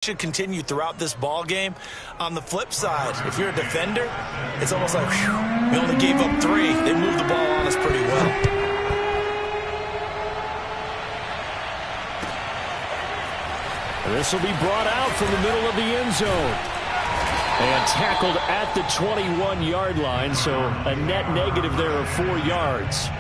should continue throughout this ball game. On the flip side, if you're a defender, it's almost like, whew, we only gave up 3. They moved the ball on us pretty well. This will be brought out from the middle of the end zone. And tackled at the 21-yard line, so a net negative there of 4 yards.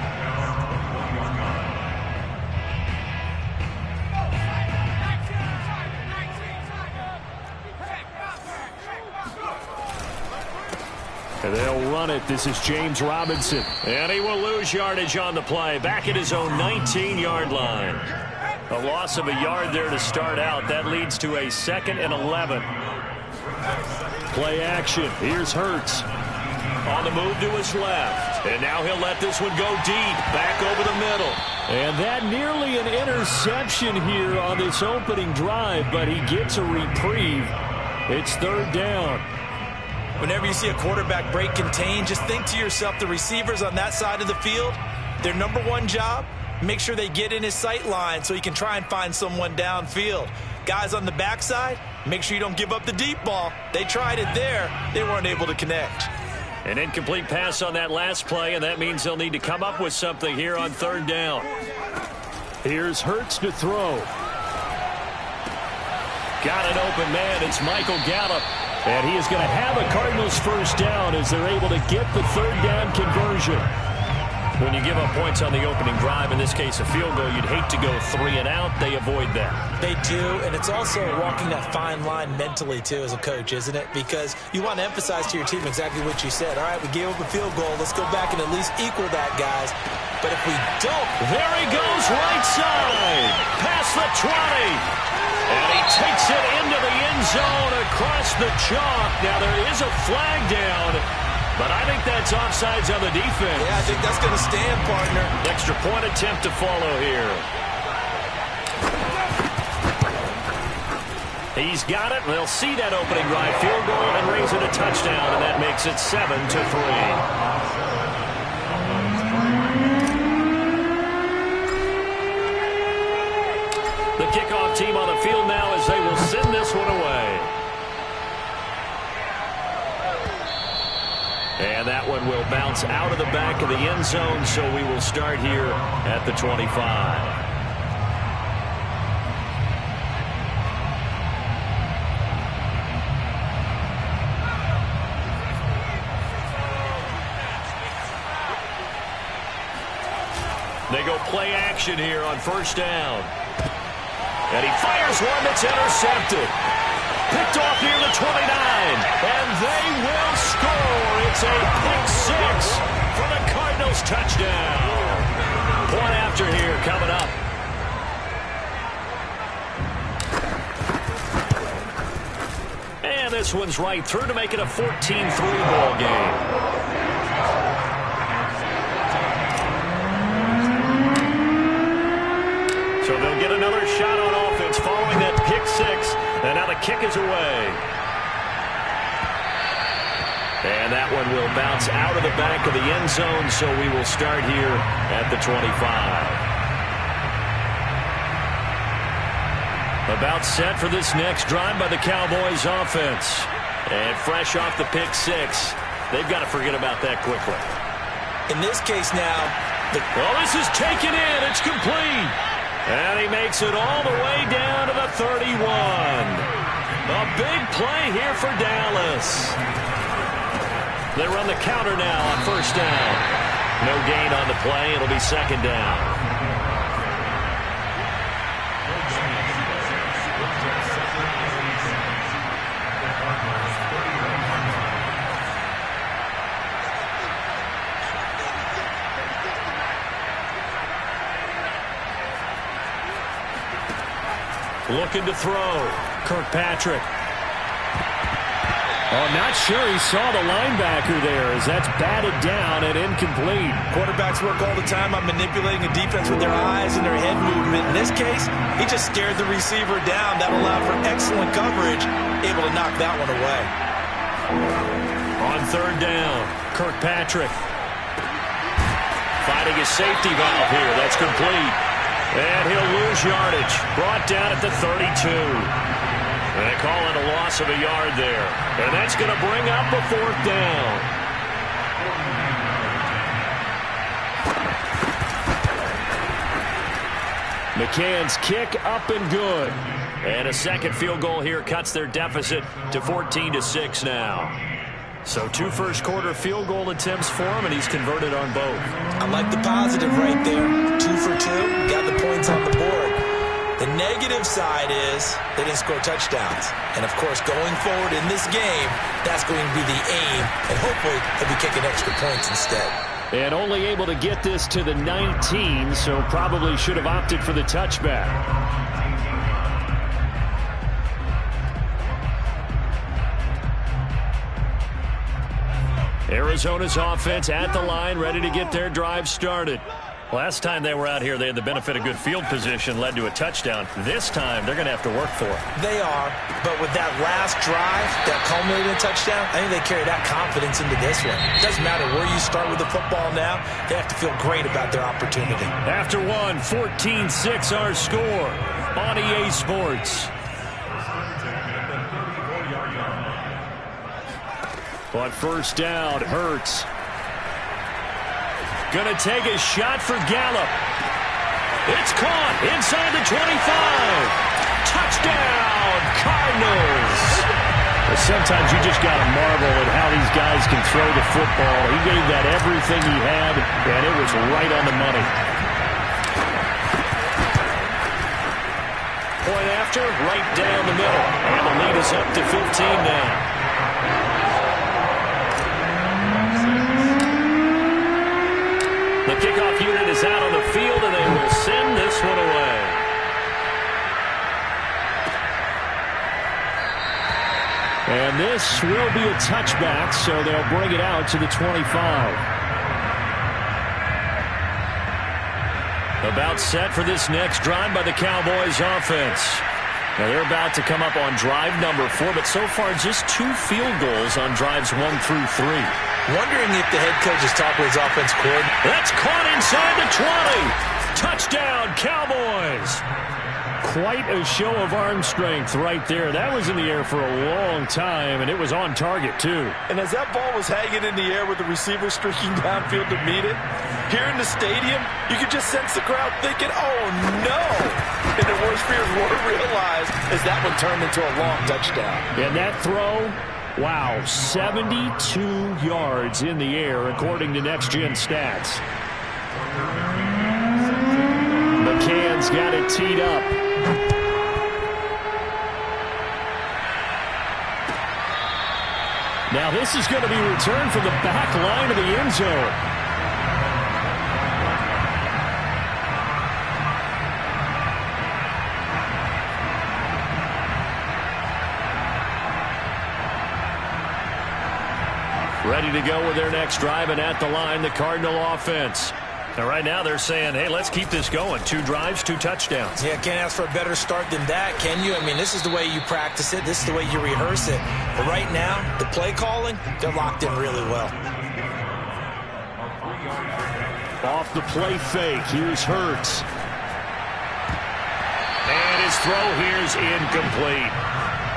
And they'll run it. This is James Robinson. And he will lose yardage on the play. Back at his own 19-yard line. A loss of a yard there to start out. That leads to a 2nd and 11. Play action. Here's Hurts. On the move to his left. And now he'll let this one go deep. Back over the middle. And that nearly an interception here on this opening drive, but he gets a reprieve. It's 3rd down. Whenever you see a quarterback break contain, just think to yourself, the receivers on that side of the field, their number one job, make sure they get in his sight line so he can try and find someone downfield. Guys on the backside, make sure you don't give up the deep ball. They tried it there. They weren't able to connect. An incomplete pass on that last play, and that means they'll need to come up with something here on 3rd down. Here's Hurts to throw. Got an open man. It's Michael Gallup. And he is going to have a Cardinals first down as they're able to get the 3rd down conversion. When you give up points on the opening drive, in this case a field goal, you'd hate to go 3 and out. They avoid that. They do, and it's also walking that fine line mentally, too, as a coach, isn't it? Because you want to emphasize to your team exactly what you said. All right, we gave up a field goal. Let's go back and at least equal that, guys. But if we don't... There he goes, right side. Past the 20. And he takes it into the end zone across the chalk. Now, there is a flag down, but I think that's offsides on the defense. Yeah, I think that's going to stand, partner. Extra point attempt to follow here. He's got it. They'll see that opening drive field goal and raise it a touchdown, and that makes it 7-3. The kickoff team on the field now as they will send this one away. And that one will bounce out of the back of the end zone, so we will start here at the 25. They go play action here on 1st down. And he fires one that's intercepted. Picked off near the 29. And they will score. It's a pick-6 for the Cardinals touchdown. Point after here coming up. And this one's right through to make it a 14-3 ball game. So they'll get another shot on offense following that pick-6. And now the kick is away. And that one will bounce out of the back of the end zone, so we will start here at the 25. About set for this next drive by the Cowboys offense. And fresh off the pick-6, they've got to forget about that quickly. In this case now, well, this is taken in. It's complete. And he makes it all the way down to the 31. A big play here for Dallas. They run the counter now on 1st down. No gain on the play. It'll be 2nd down. Looking to throw. Kirkpatrick. Oh, not sure he saw the linebacker there as that's batted down and incomplete. Quarterbacks work all the time on manipulating a defense with their eyes and their head movement. In this case, he just scared the receiver down. That allowed for excellent coverage, able to knock that one away. On 3rd down, Kirkpatrick. Finding his safety valve here. That's complete. And he'll lose yardage. Brought down at the 32. And they call it a loss of a yard there. And that's going to bring up a 4th down. McCann's kick up and good. And a second field goal here cuts their deficit to 14-6 now. So 2 first-quarter field goal attempts for him, and he's converted on both. I like the positive right there. 2 for 2, got the points on the board. The negative side is they didn't score touchdowns. And, of course, going forward in this game, that's going to be the aim, and hopefully they'll be kicking extra points instead. And only able to get this to the 19, so probably should have opted for the touchback. Arizona's offense at the line, ready to get their drive started. Last time they were out here, they had the benefit of good field position, led to a touchdown. This time, they're going to have to work for it. They are, but with that last drive, that culminating touchdown, I think they carry that confidence into this one. It doesn't matter where you start with the football now. They have to feel great about their opportunity. After one, 14-6 our score on EA Sports. On first down, Hurts. Gonna take a shot for Gallup. It's caught inside the 25. Touchdown, Cardinals. Well, sometimes you just got to marvel at how these guys can throw the football. He gave that everything he had, and it was right on the money. Point after, right down the middle. And the lead is up to 15 now. The kickoff unit is out on the field, and they will send this one away. And this will be a touchback, so they'll bring it out to the 25. About set for this next drive by the Cowboys offense. Now they're about to come up on drive number 4, but so far just 2 field goals on drives 1 through 3. Wondering if the head coach is talking to his offense coordinator. That's caught inside the 20. Touchdown, Cowboys. Quite a show of arm strength right there. That was in the air for a long time, and it was on target, too. And as that ball was hanging in the air with the receiver streaking downfield to meet it, here in the stadium, you could just sense the crowd thinking, oh, no. And the worst fears were realized as that one turned into a long touchdown. And that throw, wow, 72 yards in the air, according to Next Gen Stats. McCann's got it teed up. Now this is going to be returned from the back line of the end zone. Ready to go with their next drive, and at the line, the Cardinal offense. Now, right now, they're saying, hey, let's keep this going. 2 drives, 2 touchdowns. Yeah, can't ask for a better start than that, can you? I mean, this is the way you practice it. This is the way you rehearse it. But right now, the play calling, they're locked in really well. Off the play fake, here's Hurts. And his throw here's incomplete.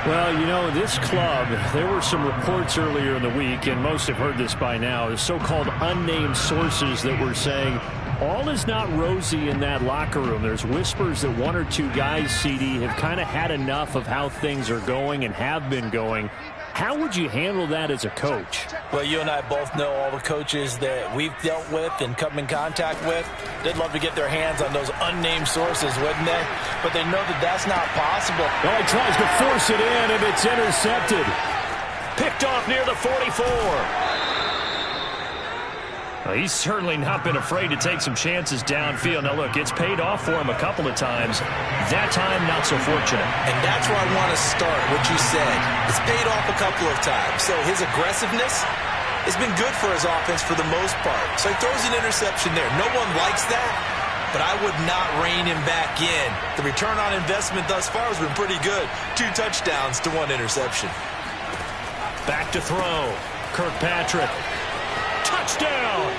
Well, you know, this club, there were some reports earlier in the week, and most have heard this by now, the so-called unnamed sources that were saying all is not rosy in that locker room. There's whispers that 1 or 2 guys, CD, have kind of had enough of how things are going and have been going. How would you handle that as a coach? Well, you and I both know all the coaches that we've dealt with and come in contact with. They'd love to get their hands on those unnamed sources, wouldn't they? But they know that that's not possible. Oh, he tries to force it in, and it's intercepted. Picked off near the 44. Well, he's certainly not been afraid to take some chances downfield. Now, look, it's paid off for him a couple of times. That time, not so fortunate. And that's where I want to start, what you said. It's paid off a couple of times. So his aggressiveness has been good for his offense for the most part. So he throws an interception there. No one likes that, but I would not rein him back in. The return on investment thus far has been pretty good. 2 touchdowns to 1 interception. Back to throw. Kirkpatrick. Touchdown!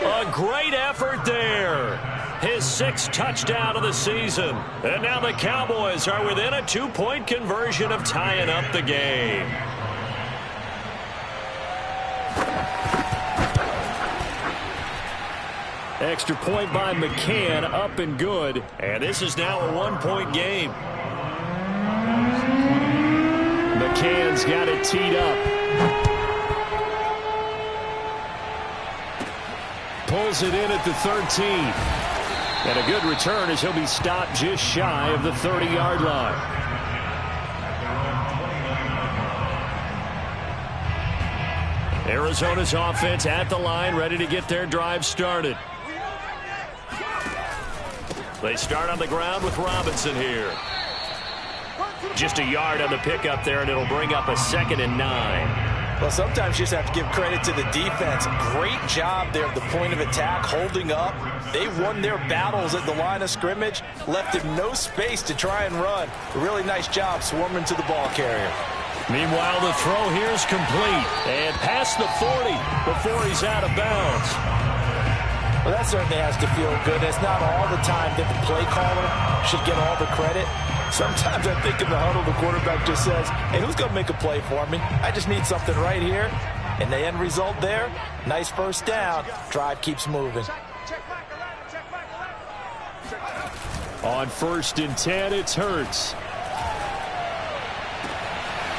A great effort there. his 6th touchdown of the season. And now the Cowboys are within a 2-point conversion of tying up the game. Extra point by McCann, up and good. And this is now a 1-point game. McCann's got it teed up. Pulls it in at the 13. And a good return as he'll be stopped just shy of the 30-yard line. Arizona's offense at the line, ready to get their drive started. They start on the ground with Robinson here. Just a yard on the pickup there, and it'll bring up a 2nd and 9. Well, sometimes you just have to give credit to the defense. Great job there at the point of attack, holding up. They won their battles at the line of scrimmage, left him no space to try and run. A really nice job swarming to the ball carrier. Meanwhile, the throw here is complete. And past the 40 before he's out of bounds. Well, that certainly has to feel good. It's not all the time that the play caller should get all the credit. Sometimes I think in the huddle, the quarterback just says, hey, who's going to make a play for me? I just need something right here. And the end result there, nice first down. Drive keeps moving. On 1st and 10, it's Hurts.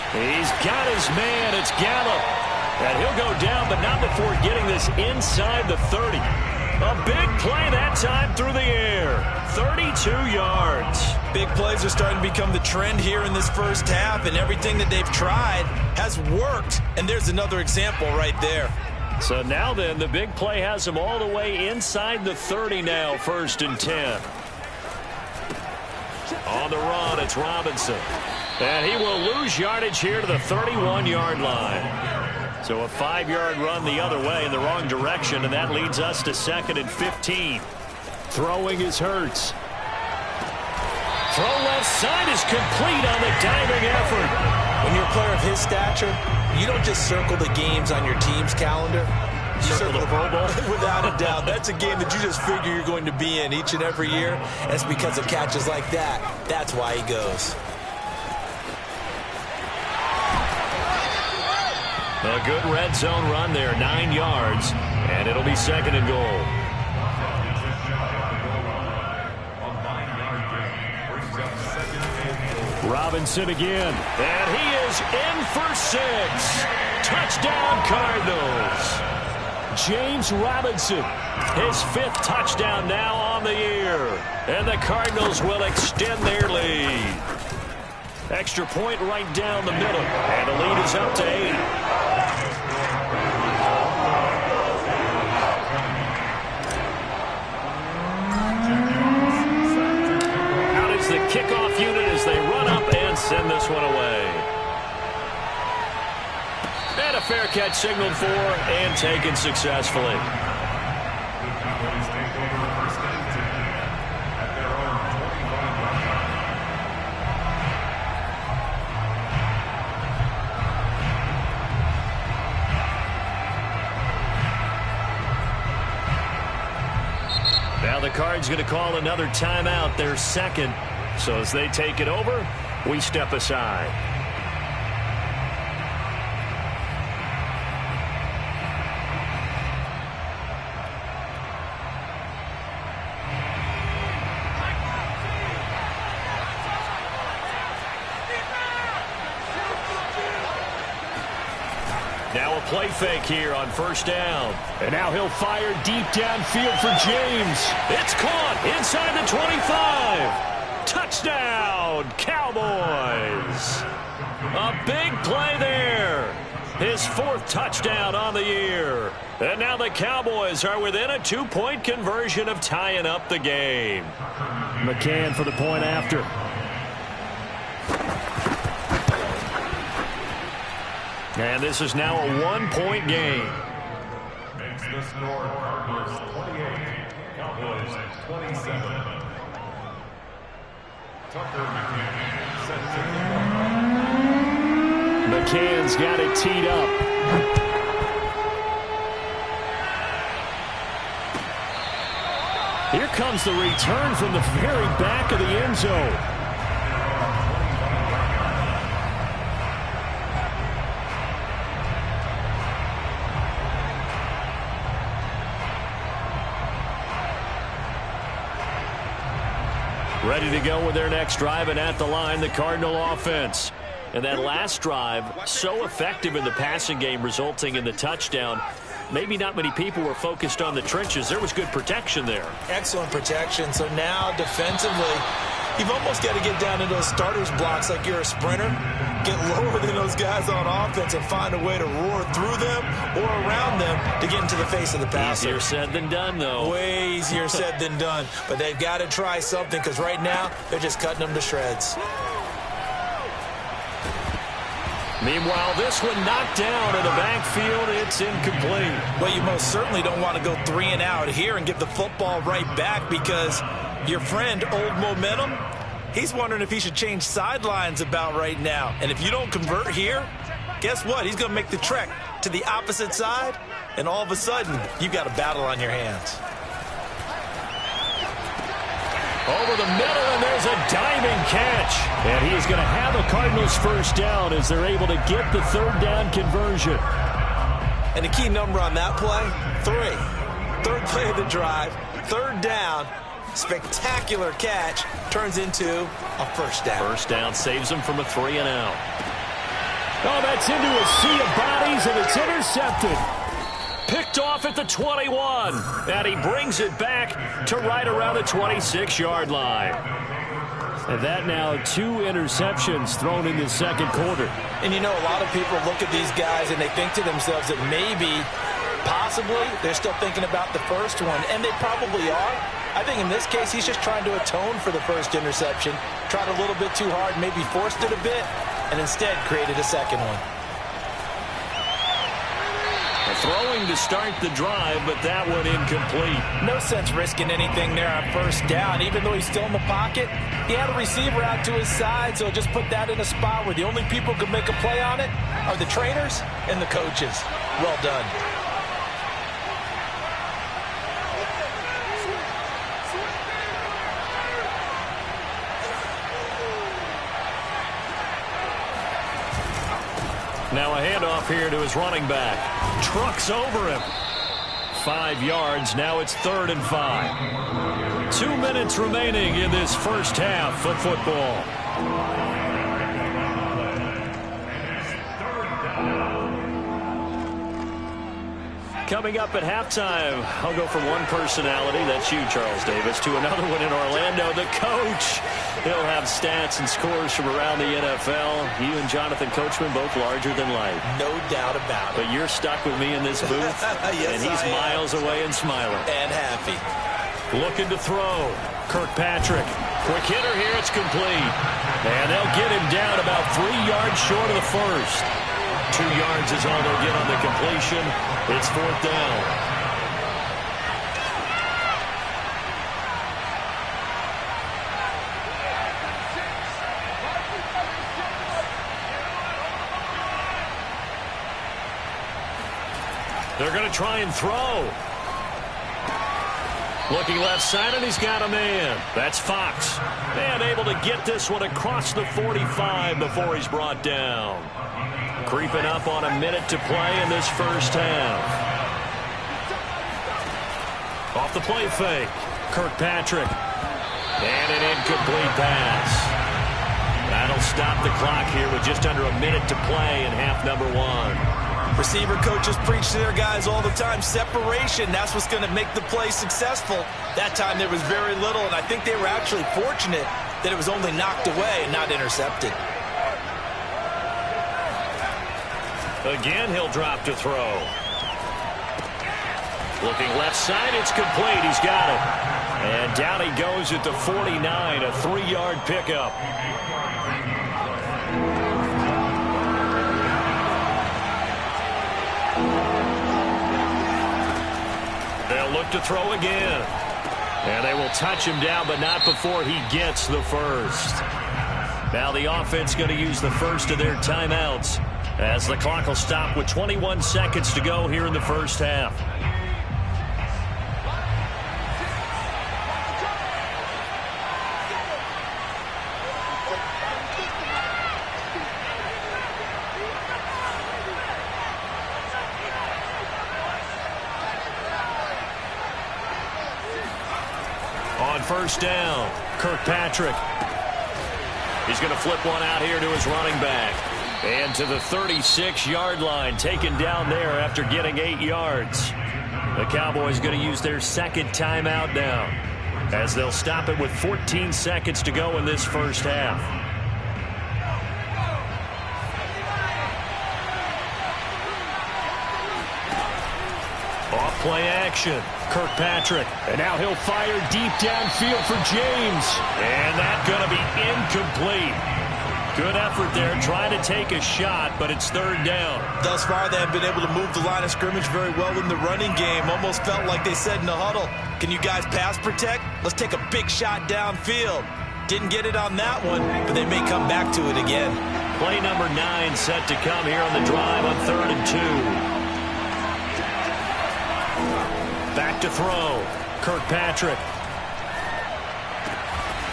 He's got his man. It's Gallup. And he'll go down, but not before getting this inside the 30. A big play that time through the air. 32 yards. Big plays are starting to become the trend here in this first half, and everything that they've tried has worked. And there's another example right there. So now then, the big play has him all the way inside the 30 now, 1st and 10. On the run, it's Robinson. And he will lose yardage here to the 31-yard line. So a 5-yard run the other way in the wrong direction, and that leads us to 2nd and 15. Throwing is Hurts. Throw left side is complete on the diving effort. When you're a player of his stature, you don't just circle the games on your team's calendar. You circle the Pro Bowl. Without a doubt. That's a game that you just figure you're going to be in each and every year. That's because of catches like that. That's why he goes. A good red zone run there, 9 yards, and it'll be 2nd and goal. Robinson again, and he is in for 6. Touchdown Cardinals. James Robinson, his 5th touchdown now on the year, and the Cardinals will extend their lead. Extra point right down the middle, and the lead is up to 8. The kickoff unit as they run up and send this one away. And a fair catch signaled for and taken successfully. Now the Cards going to call another timeout, their 2nd. So as they take it over, we step aside. Now a play fake here on 1st down. And now he'll fire deep downfield for James. It's caught inside the 25. Touchdown, Cowboys. A big play there. His 4th touchdown on the year. And now the Cowboys are within a 2-point conversion of tying up the game. McCann for the point after. And this is now a 1-point game. Makes the score Cardinals 28, Cowboys 27. Tucker McCann set to the line. McCann's got it teed up. Here comes the return from the very back of the end zone. Ready to go with their next drive, and at the line, the Cardinal offense. And that last drive, so effective in the passing game, resulting in the touchdown. Maybe not many people were focused on the trenches. There was good protection there. Excellent protection. So now defensively, you've almost got to get down into those starters blocks like you're a sprinter. Get lower than those guys on offense and find a way to roar through them or around them to get into the face of the passer. Easier said than done, though. Way easier said than done. But they've got to try something because right now they're just cutting them to shreds. Meanwhile, this one knocked down in the backfield. It's incomplete. Well, you most certainly don't want to go 3 and out here and give the football right back because your friend, Old Momentum, he's wondering if he should change sidelines about right now. And if you don't convert here, guess what? He's going to make the trek to the opposite side, and all of a sudden, you've got a battle on your hands. Over the middle, and there's a diving catch. And he is going to have the Cardinals first down as they're able to get the third down conversion. And the key number on that play, 3. Third play of the drive, third down, spectacular catch, turns into a first down. First down saves him from a 3 and out. Oh, that's into a sea of bodies, and it's intercepted. Picked off at the 21, and he brings it back to right around the 26-yard line. And that now 2 interceptions thrown in the second quarter. And you know, a lot of people look at these guys and they think to themselves that maybe, possibly, they're still thinking about the first one, and they probably are. I think in this case, he's just trying to atone for the first interception, tried a little bit too hard, maybe forced it a bit, and instead created a second one. Throwing to start the drive, but that one incomplete. No sense risking anything there on first down. Even though he's still in the pocket, he had a receiver out to his side, so just put that in a spot where the only people who can make a play on it are the trainers and the coaches. Well done. Now a handoff here to his running back. Trucks over him. 5 yards. Now it's 3rd and 5. 2 minutes remaining in this first half of football. Coming up at halftime, I'll go from one personality, that's you, Charles Davis, to another one in Orlando, the coach. He'll have stats and scores from around the NFL. You and Jonathan Coachman both larger than life. No doubt about it. But you're stuck with me in this booth, yes, and he's miles away and smiling. And happy. Looking to throw. Kirkpatrick. Quick hitter here, it's complete. And they'll get him down about 3 yards short of the first. 2 yards is all they'll get on the completion. It's 4th down. They're going to try and throw. Looking left side, and he's got a man. That's Fox. And able to get this one across the 45 before he's brought down. Creeping up on a minute to play in this first half. Off the play fake. Kirkpatrick. And an incomplete pass. That'll stop the clock here with just under a minute to play in half number 1. Receiver coaches preach to their guys all the time. Separation, that's what's going to make the play successful. That time there was very little, and I think they were actually fortunate that it was only knocked away and not intercepted. Again, he'll drop to throw. Looking left side, it's complete. He's got it. And down he goes at the 49, a 3-yard pickup. They'll look to throw again. And they will touch him down, but not before he gets the first. Now the offense going to use the first of their timeouts, as the clock will stop with 21 seconds to go here in the first half. first down. Kirkpatrick. He's going to flip one out here to his running back. And to the 36-yard line, taken down there after getting 8 yards. The Cowboys going to use their second timeout now, as they'll stop it with 14 seconds to go in this first half. Off play action. Kirkpatrick. And now he'll fire deep downfield for James. And that's going to be incomplete. Good effort there, trying to take a shot, but it's third down. Thus far, they have been able to move the line of scrimmage very well in the running game. Almost felt like they said in the huddle, can you guys pass protect? Let's take a big shot downfield. Didn't get it on that one, but they may come back to it again. Play number 9 set to come here on the drive on 3rd and 2. Back to throw. Kirkpatrick.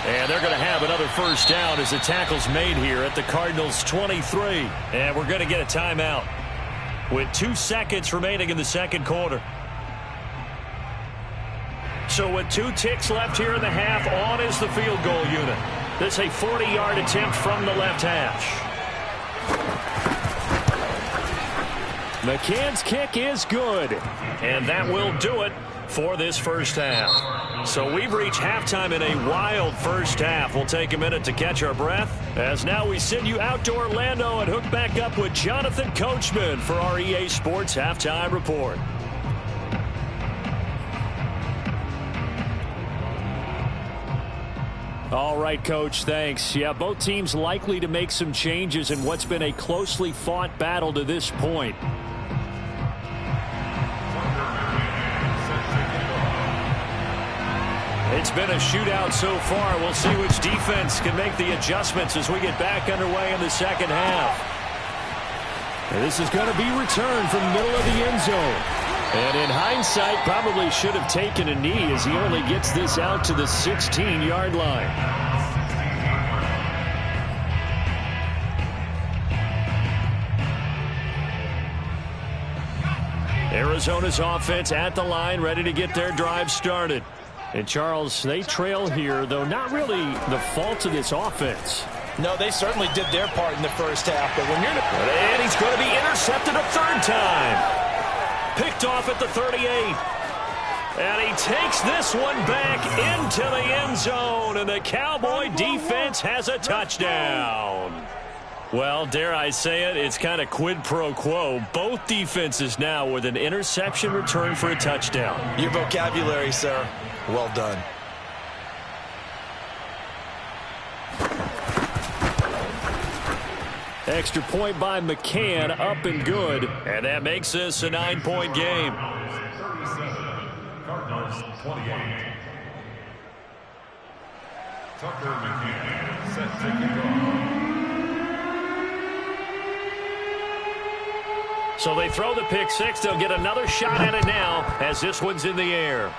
And they're going to have another first down as the tackle's made here at the Cardinals' 23. And we're going to get a timeout with 2 seconds remaining in the second quarter. So with 2 ticks left here in the half, on is the field goal unit. This is a 40-yard attempt from the left hash. McCann's kick is good. And that will do it for this first half. So we've reached halftime in a wild first half. We'll take a minute to catch our breath, as now we send you out to Orlando and hook back up with Jonathan Coachman for our EA Sports Halftime Report. All right, Coach, thanks. Yeah, both teams likely to make some changes in what's been a closely fought battle to this point. It's been a shootout so far. We'll see which defense can make the adjustments as we get back underway in the second half. And this is going to be returned from the middle of the end zone. And in hindsight, probably should have taken a knee, as he only gets this out to the 16-yard line. Arizona's offense at the line, ready to get their drive started. And, Charles, they trail here, though not really the fault of this offense. No, they certainly did their part in the first half. But when you're and he's going to be intercepted a third time. Picked off at the 38. And he takes this one back into the end zone. And the Cowboy defense has a touchdown. Well, dare I say it, it's kind of quid pro quo. Both defenses now with an interception return for a touchdown. Your vocabulary, sir. Well done. Extra point by McCann, up and good. And that makes this a 9-point game. 37, Cardinals 28. Tucker McCann set to kick off. So they throw the pick six. They'll get another shot at it now as this one's in the air.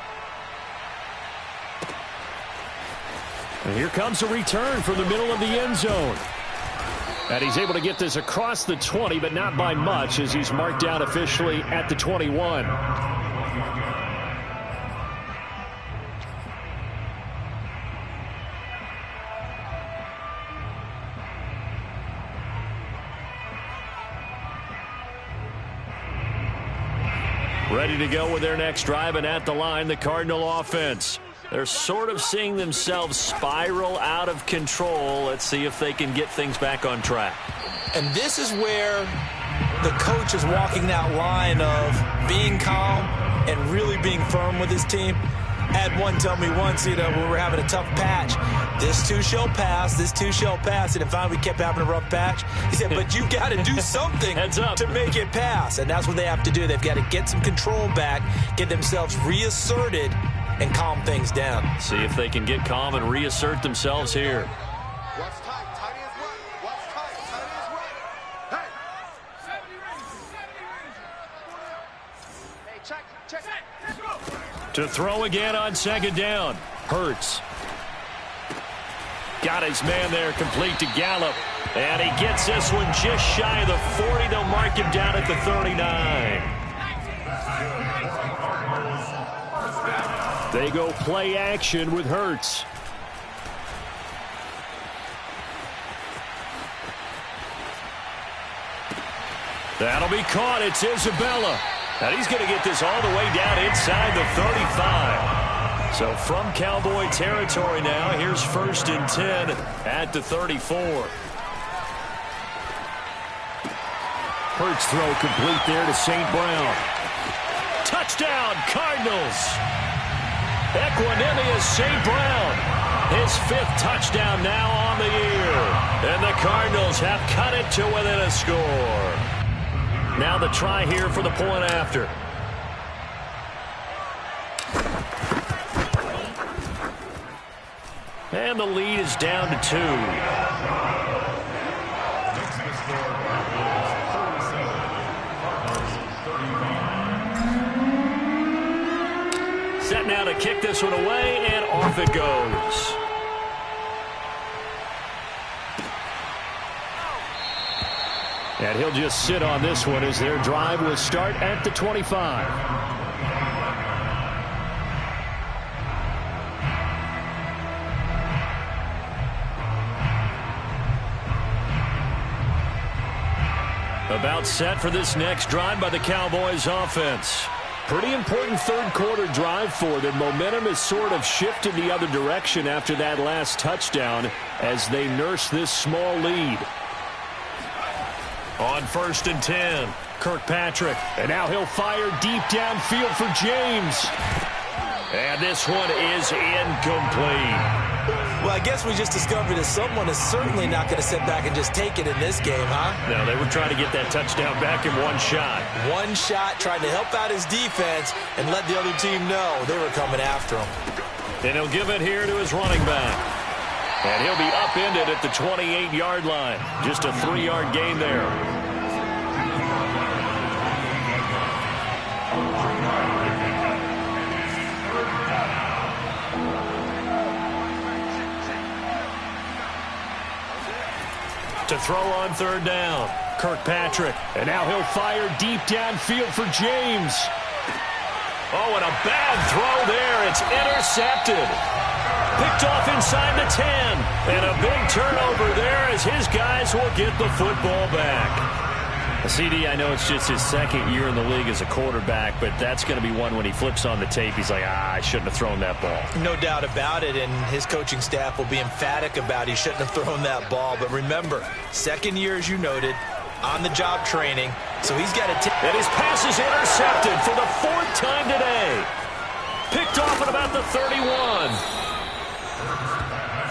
And here comes a return from the middle of the end zone. And he's able to get this across the 20, but not by much, as he's marked down officially at the 21. Ready to go with their next drive, and at the line, the Cardinal offense. They're sort of seeing themselves spiral out of control. Let's see if they can get things back on track. And this is where the coach is walking that line of being calm and really being firm with his team. I had one tell me once, when we were having a tough patch, this too shall pass, this too shall pass. And finally we kept having a rough patch. He said, but you got to do something to make it pass. And that's what they have to do. They've got to get some control back, get themselves reasserted, and calm things down. See if they can get calm and reassert themselves here. Watch tight, tight is right. Watch tight, tight is right. Hey. 70 range. Hey, check. To throw again on second down. Hurts. Got his man there, complete to Gallup. And he gets this one just shy of the 40. They'll mark him down at the 39. They go play action with Hurts. That'll be caught. It's Isabella. And he's going to get this all the way down inside the 35. So from Cowboy territory now, here's 1st and 10 at the 34. Hurts throw complete there to St. Brown. Touchdown, Cardinals. Equanimous St. Brown. His 5th touchdown now on the year. And the Cardinals have cut it to within a score. Now the try here for the point after. And the lead is down to 2. Set now to kick this one away, and off it goes. And he'll just sit on this one as their drive will start at the 25. About set for this next drive by the Cowboys offense. Pretty important third quarter drive for them. Momentum has sort of shifted the other direction after that last touchdown as they nurse this small lead. On 1st and 10, Kirkpatrick. And now he'll fire deep downfield for James. And this one is incomplete. Well, I guess we just discovered that someone is certainly not going to sit back and just take it in this game, huh? No, they were trying to get that touchdown back in one shot. One shot, trying to help out his defense and let the other team know they were coming after him. And he'll give it here to his running back. And he'll be upended at the 28-yard line. Just a 3-yard gain there. To throw on 3rd down, Kirkpatrick. And now he'll fire deep downfield for James. Oh, and a bad throw there. It's intercepted. Picked off inside the 10. And a big turnover there as his guys will get the football back. CD, I know it's just his 2nd year in the league as a quarterback, but that's going to be one when he flips on the tape, he's like, I shouldn't have thrown that ball. No doubt about it, and his coaching staff will be emphatic about he shouldn't have thrown that ball. But remember, 2nd year, as you noted, on-the-job training, so he's got to take. And his pass is intercepted for the 4th time today. Picked off at about the 31.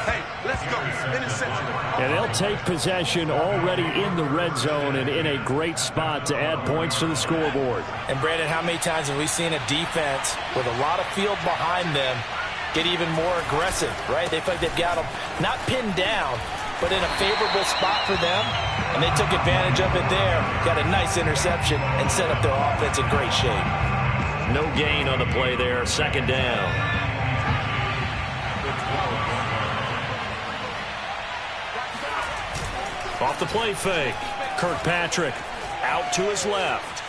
Hey, let's go. Interception. And they'll take possession already in the red zone and in a great spot to add points to the scoreboard. And, Brandon, how many times have we seen a defense with a lot of field behind them get even more aggressive, right? They feel like they've got them not pinned down, but in a favorable spot for them, and they took advantage of it there, got a nice interception, and set up their offense in great shape. No gain on the play there, 2nd down. Off the play fake, Kirkpatrick out to his left.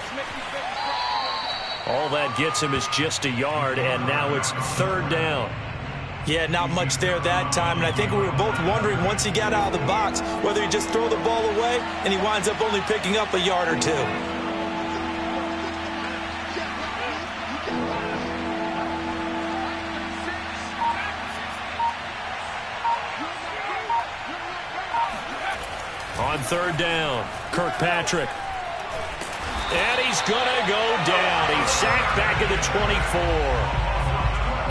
All that gets him is just a yard, and now it's 3rd down. Yeah, not much there that time, and I think we were both wondering once he got out of the box whether he'd just throw the ball away, and he winds up only picking up a yard or 2. On 3rd down, Kirkpatrick. And he's going to go down. He's sacked back at the 24.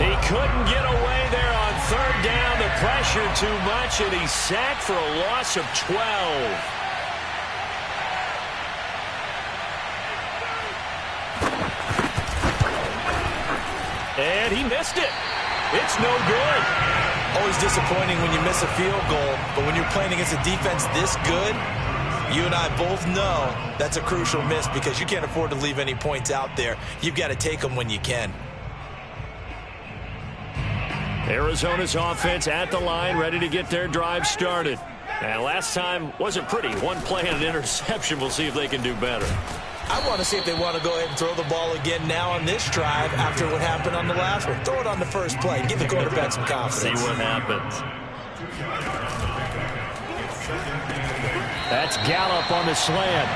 He couldn't get away there on 3rd down. The pressure too much, and he's sacked for a loss of 12. And he missed it. It's no good. Always disappointing when you miss a field goal, but when you're playing against a defense this good, you and I both know that's a crucial miss because you can't afford to leave any points out there. You've got to take them when you can. Arizona's offense at the line, ready to get their drive started. And last time wasn't pretty. One play and an interception. We'll see if they can do better. I want to see if they want to go ahead and throw the ball again now on this drive after what happened on the last one. Throw it on the first play. Give the quarterback some confidence. See what happens. That's Gallup on the slant.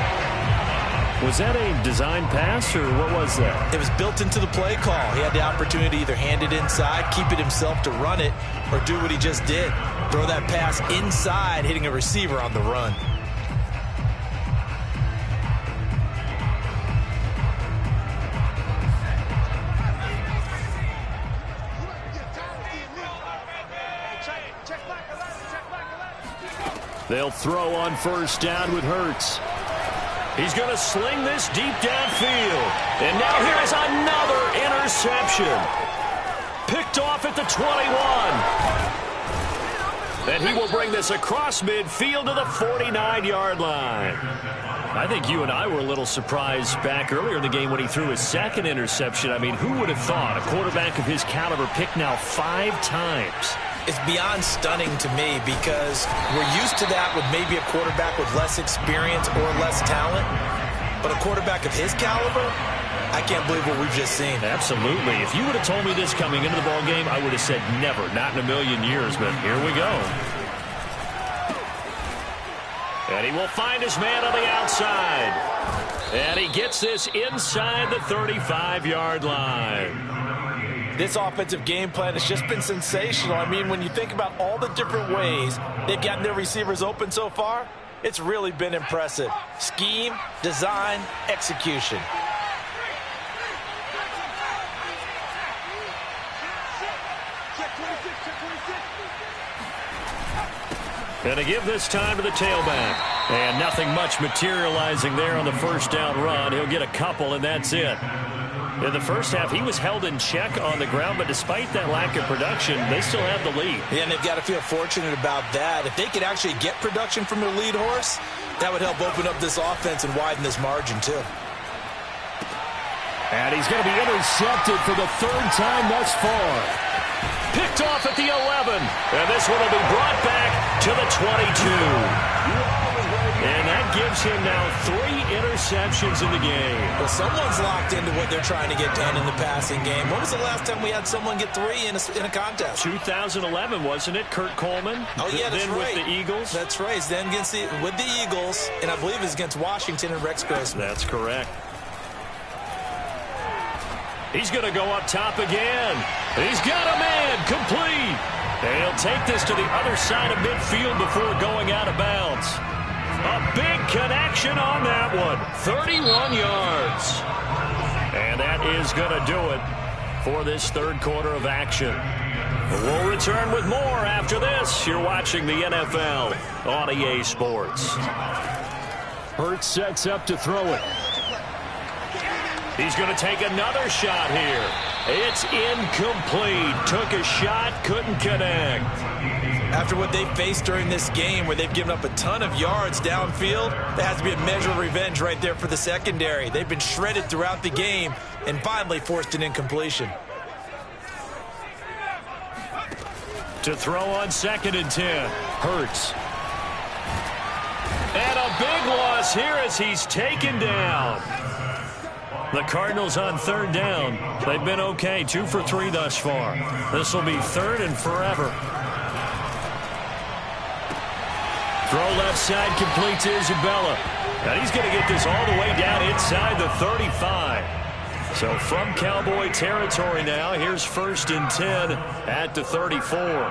Was that a design pass, or what was that? It was built into the play call. He had the opportunity to either hand it inside, keep it himself to run it, or do what he just did. Throw that pass inside, hitting a receiver on the run. They'll throw on first down with Hurts. He's going to sling this deep downfield. And now here's another interception. Picked off at the 21. And he will bring this across midfield to the 49-yard line. I think you and I were a little surprised back earlier in the game when he threw his second interception. I mean, who would have thought a quarterback of his caliber picked now 5 times? It's beyond stunning to me because we're used to that with maybe a quarterback with less experience or less talent. But a quarterback of his caliber, I can't believe what we've just seen. Absolutely. If you would have told me this coming into the ball game, I would have said never, not in a million years. But here we go. And he will find his man on the outside. And he gets this inside the 35-yard line. This offensive game plan has just been sensational. I mean, when you think about all the different ways they've gotten their receivers open so far, it's really been impressive. Scheme, design, execution. And to give this time to the tailback. And nothing much materializing there on the first down run. He'll get a couple, and that's it. In the first half, he was held in check on the ground, but despite that lack of production, they still have the lead. Yeah, and they've got to feel fortunate about that. If they could actually get production from their lead horse, that would help open up this offense and widen this margin, too. And he's going to be intercepted for the 3rd time thus far. Picked off at the 11, and this one will be brought back to the 22. And that gives him now 3 interceptions in the game. Well, someone's locked into what they're trying to get done in the passing game. When was the last time we had someone get 3 in a contest? 2011, wasn't it? Kurt Coleman? Oh, yeah, that's then right. With the Eagles? That's right. Then with the Eagles, and I believe it's against Washington and Rex Grossman. That's correct. He's going to go up top again. He's got a man complete. And he'll take this to the other side of midfield before going out of bounds. A big connection on that one. 31 yards. And that is going to do it for this 3rd quarter of action. We'll return with more after this. You're watching the NFL on EA Sports. Hurts sets up to throw it. He's going to take another shot here. It's incomplete. Took a shot, couldn't connect. After what they faced during this game where they've given up a ton of yards downfield, there has to be a measure of revenge right there for the secondary. They've been shredded throughout the game and finally forced an incompletion. To throw on 2nd and 10. Hurts. And a big loss here as he's taken down. The Cardinals on 3rd down. They've been okay. 2 for 3 thus far. This will be 3rd and forever. Throw left side complete to Isabella. And he's going to get this all the way down inside the 35. So from Cowboy territory now, here's 1st and 10 at the 34.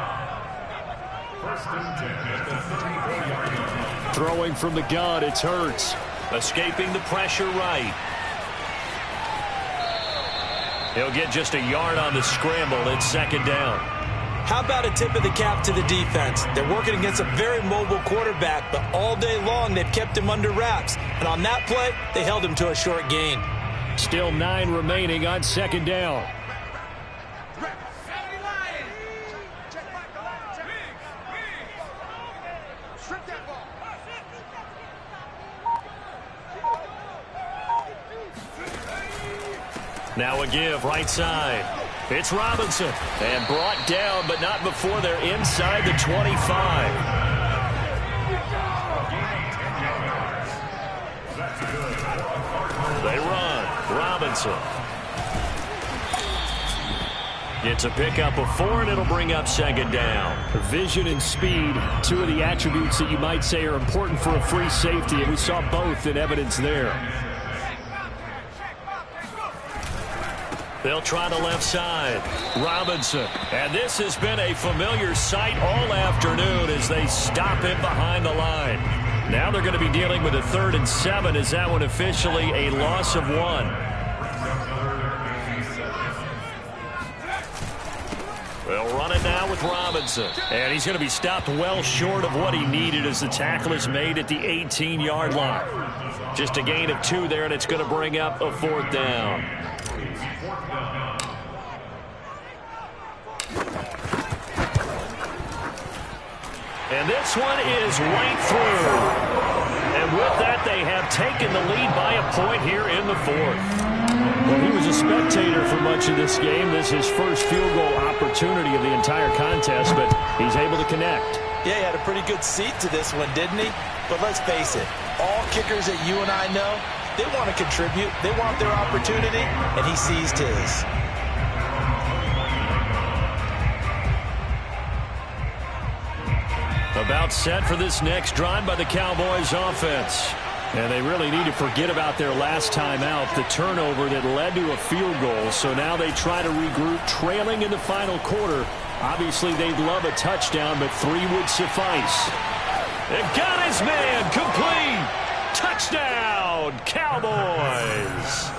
Throwing from the gun, it's Hurts. Escaping the pressure right. He'll get just a yard on the scramble. It's 2nd down. How about a tip of the cap to the defense? They're working against a very mobile quarterback, but all day long they've kept him under wraps. And on that play, they held him to a short gain. Still 9 remaining on 2nd down. Now a give right side. It's Robinson. And brought down, but not before they're inside the 25. They run. Robinson gets a pickup of 4, and it'll bring up second down. Vision and speed, two of the attributes that you might say are important for a free safety, and we saw both in evidence there. They'll try the left side. Robinson. And this has been a familiar sight all afternoon as they stop him behind the line. Now they're going to be dealing with a 3rd and 7 as that one officially a loss of 1. They'll run it now with Robinson. And he's going to be stopped well short of what he needed as the tackle is made at the 18-yard line. Just a gain of 2 there, and it's going to bring up a 4th down. And this one is right through. And with that, they have taken the lead by a point here in the 4th. Well, he was a spectator for much of this game. This is his first field goal opportunity of the entire contest, but he's able to connect. Yeah, he had a pretty good seat to this one, didn't he? But let's face it, all kickers that you and I know, they want to contribute. They want their opportunity, and he seized his. About set for this next drive by the Cowboys offense. And they really need to forget about their last time out, the turnover that led to a field goal. So now they try to regroup, trailing in the final quarter. Obviously, they'd love a touchdown, but 3 would suffice. And got his man complete. Touchdown, Cowboys.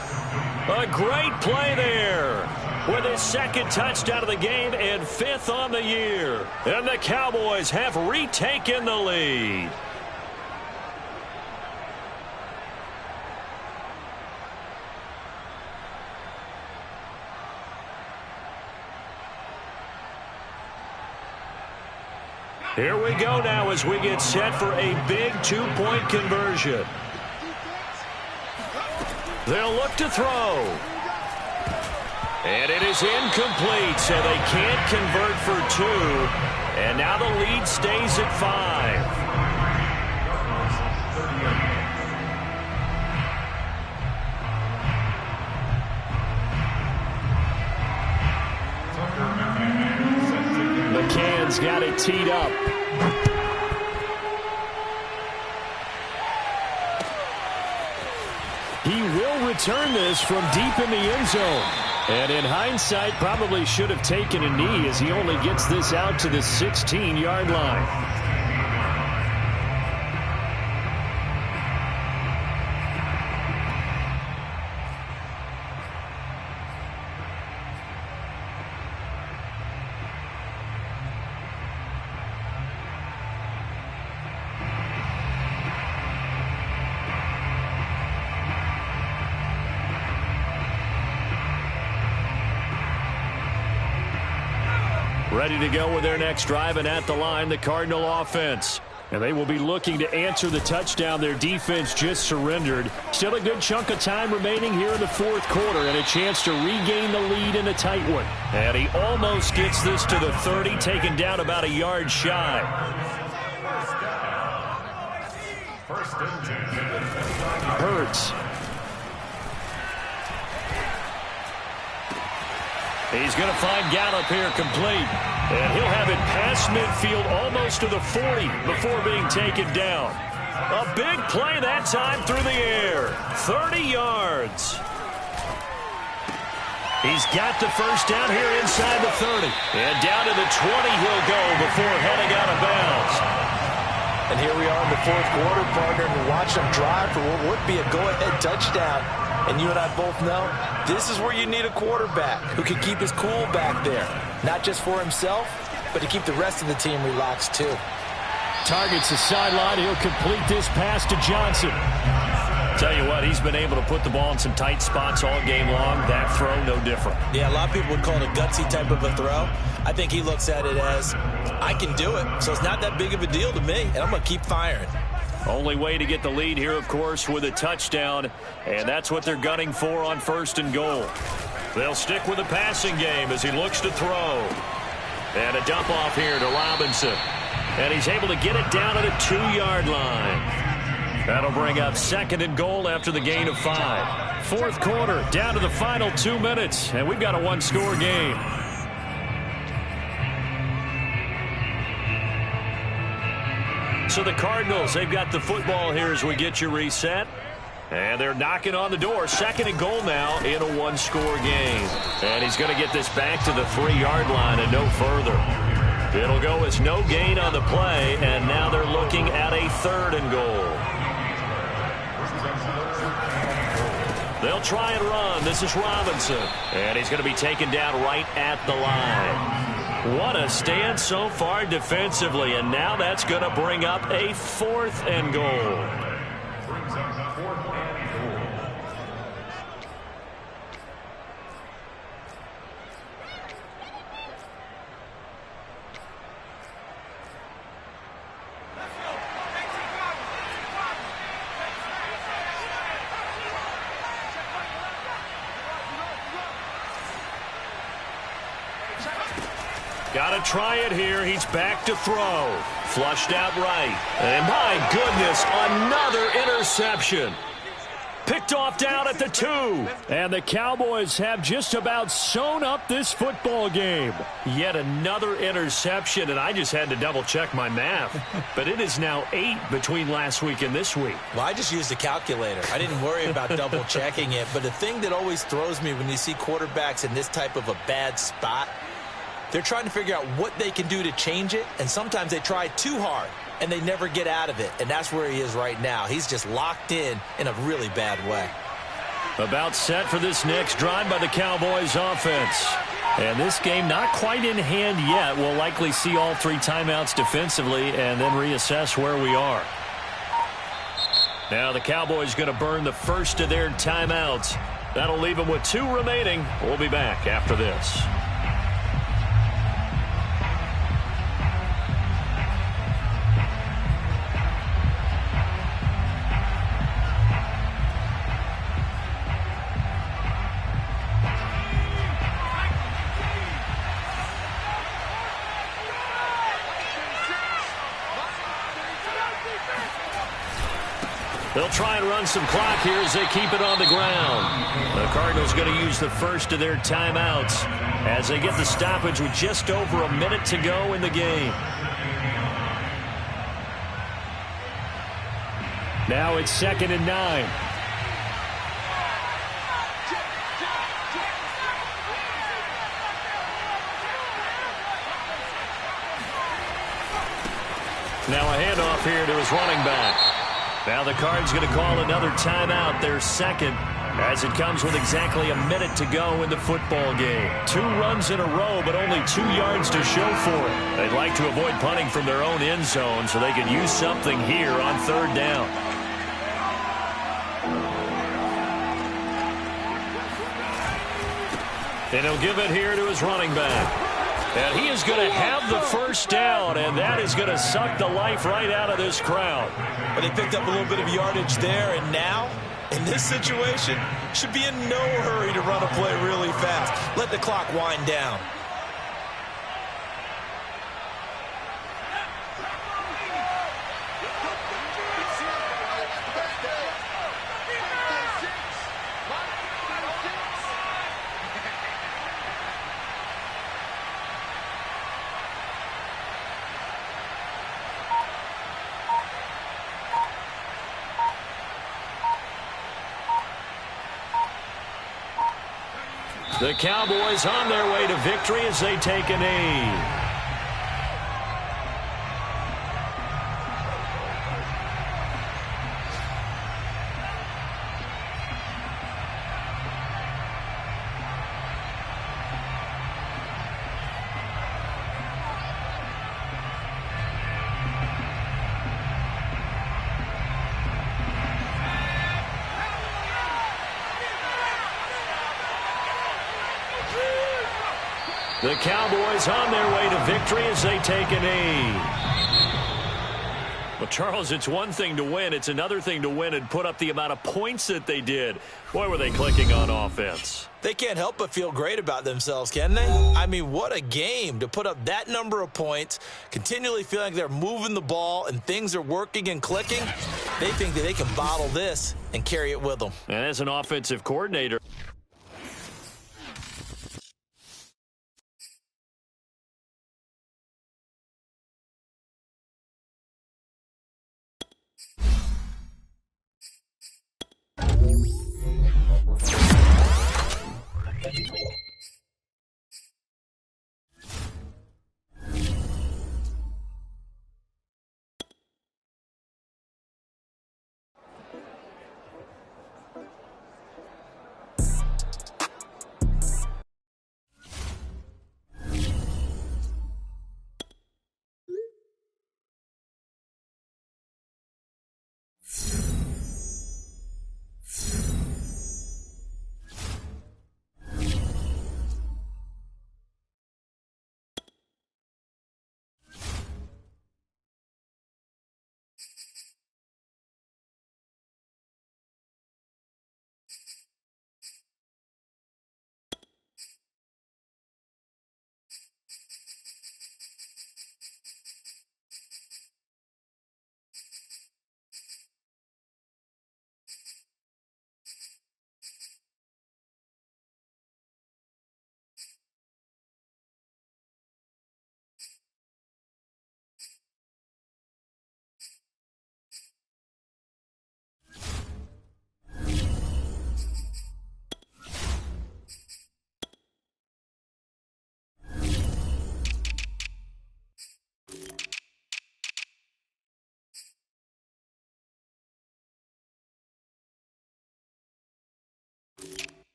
A great play there with his 2nd touchdown of the game and 5th on the year. And the Cowboys have retaken the lead. Here we go now as we get set for a big 2-point conversion. They'll look to throw. And it is incomplete, so they can't convert for 2. And now the lead stays at 5. McCann's got it teed up. He will return this from deep in the end zone. And in hindsight, probably should have taken a knee as he only gets this out to the 16-yard line. Ready to go with their next drive, and at the line, the Cardinal offense. And they will be looking to answer the touchdown their defense just surrendered. Still a good chunk of time remaining here in the 4th quarter and a chance to regain the lead in a tight one. And he almost gets this to the 30, taken down about a yard shy. Hurts. He's going to find Gallup here complete. And he'll have it past midfield almost to the 40 before being taken down. A big play that time through the air. 30 yards. He's got the first down here inside the 30. And down to the 20 he'll go before heading out of bounds. And here we are in the 4th quarter, partner, and watch them drive for what would be a go-ahead touchdown. And you and I both know this is where you need a quarterback who can keep his cool back there. Not just for himself, but to keep the rest of the team relaxed too. Targets the sideline. He'll complete this pass to Johnson. Tell you what, he's been able to put the ball in some tight spots all game long. That throw, no different. Yeah, a lot of people would call it a gutsy type of a throw. I think he looks at it as, I can do it, so it's not that big of a deal to me, and I'm going to keep firing. Only way to get the lead here, of course, with a touchdown, and that's what they're gunning for on 1st and goal. They'll stick with the passing game as he looks to throw. And a dump off here to Robinson. And he's able to get it down to the 2-yard line. That'll bring up 2nd and goal after the gain of 5. Fourth quarter, down to the final 2 minutes, and we've got a one-score game. So the Cardinals, they've got the football here as we get you reset. And they're knocking on the door. 2nd and goal now in a one-score game. And he's going to get this back to the 3-yard line and no further. It'll go as no gain on the play, and now they're looking at a 3rd and goal. They'll try and run. This is Robinson. And he's going to be taken down right at the line. What a stand so far defensively, and now that's going to bring up a 4th and goal. Got to try it here. He's back to throw. Flushed out right. And my goodness, another interception. Picked off down at the 2. And the Cowboys have just about sewn up this football game. Yet another interception, and I just had to double-check my math. But it is now 8 between last week and this week. Well, I just used a calculator. I didn't worry about double-checking it. But the thing that always throws me when you see quarterbacks in this type of a bad spot, they're trying to figure out what they can do to change it, and sometimes they try too hard, and they never get out of it, and that's where he is right now. He's just locked in a really bad way. About set for this next drive by the Cowboys offense. And this game not quite in hand yet. We'll likely see all 3 timeouts defensively and then reassess where we are. Now the Cowboys going to burn the first of their timeouts. That'll leave them with 2 remaining. We'll be back after this. They'll try and run some clock here as they keep it on the ground. The Cardinals going to use the first of their timeouts as they get the stoppage with just over a minute to go in the game. Now it's 2nd and 9. Now a handoff here to his running back. Now the Cards going to call another timeout, their 2nd, as it comes with exactly a minute to go in the football game. 2 runs in a row, but only 2 yards to show for it. They'd like to avoid punting from their own end zone so they could use something here on 3rd down. And he'll give it here to his running back. And he is going to have the first down, and that is going to suck the life right out of this crowd. But they picked up a little bit of yardage there, and now, in this situation, should be in no hurry to run a play really fast. Let the clock wind down. The Cowboys on their way to victory as they take a knee. The Cowboys on their way to victory as they take a knee. Well, Charles, it's one thing to win. It's another thing to win and put up the amount of points that they did. Boy, were they clicking on offense. They can't help but feel great about themselves, can they? I mean, what a game to put up that number of points, continually feeling like they're moving the ball and things are working and clicking. They think that they can bottle this and carry it with them. And as an offensive coordinator,